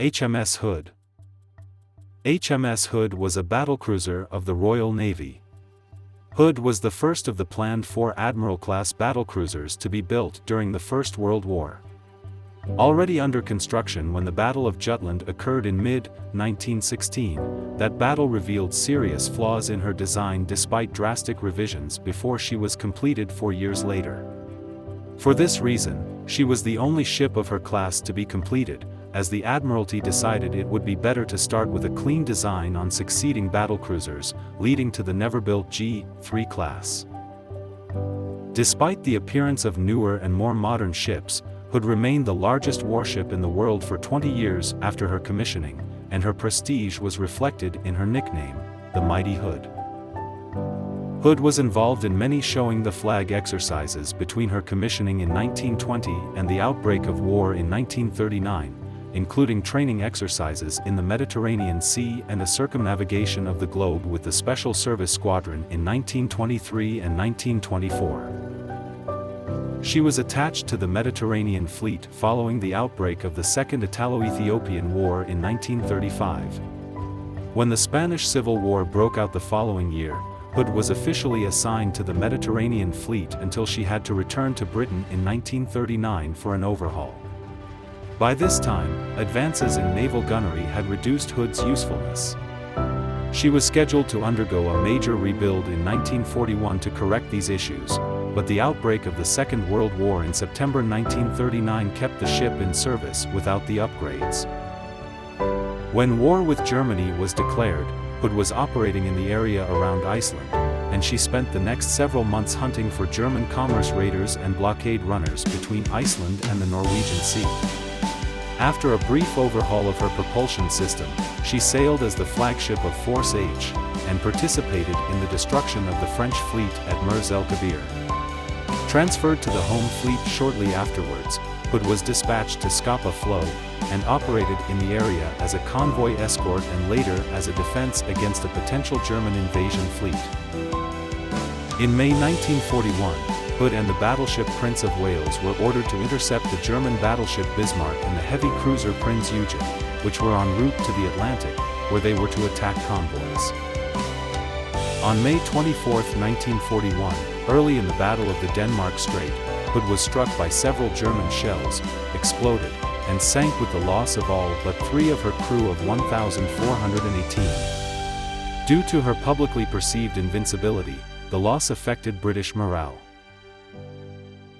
HMS Hood. HMS Hood was a battlecruiser of the Royal Navy. Hood was the first of the planned 4 Admiral-class battlecruisers to be built during the First World War. Already under construction when the Battle of Jutland occurred in mid-1916, that battle revealed serious flaws in her design despite drastic revisions before she was completed 4 years later. For this reason, she was the only ship of her class to be completed, as the Admiralty decided it would be better to start with a clean design on succeeding battlecruisers, leading to the never-built G3 class. Despite the appearance of newer and more modern ships, Hood remained the largest warship in the world for 20 years after her commissioning, and her prestige was reflected in her nickname, the Mighty Hood. Hood was involved in many showing the flag exercises between her commissioning in 1920 and the outbreak of war in 1939, including training exercises in the Mediterranean Sea and a circumnavigation of the globe with the Special Service Squadron in 1923 and 1924. She was attached to the Mediterranean Fleet following the outbreak of the Second Italo-Ethiopian War in 1935. When the Spanish Civil War broke out the following year, Hood was officially assigned to the Mediterranean Fleet until she had to return to Britain in 1939 for an overhaul. By this time, advances in naval gunnery had reduced Hood's usefulness. She was scheduled to undergo a major rebuild in 1941 to correct these issues, but the outbreak of the Second World War in September 1939 kept the ship in service without the upgrades. When war with Germany was declared, Hood was operating in the area around Iceland, and she spent the next several months hunting for German commerce raiders and blockade runners between Iceland and the Norwegian Sea. After a brief overhaul of her propulsion system, she sailed as the flagship of Force H, and participated in the destruction of the French fleet at Mers el-Kabir. Transferred to the home fleet shortly afterwards, Hood was dispatched to Scapa Flow, and operated in the area as a convoy escort and later as a defense against a potential German invasion fleet. In May 1941, Hood and the battleship Prince of Wales were ordered to intercept the German battleship Bismarck and the heavy cruiser Prinz Eugen, which were en route to the Atlantic, where they were to attack convoys. On May 24, 1941, early in the Battle of the Denmark Strait, Hood was struck by several German shells, exploded, and sank with the loss of all but 3 of her crew of 1,418. Due to her publicly perceived invincibility, the loss affected British morale.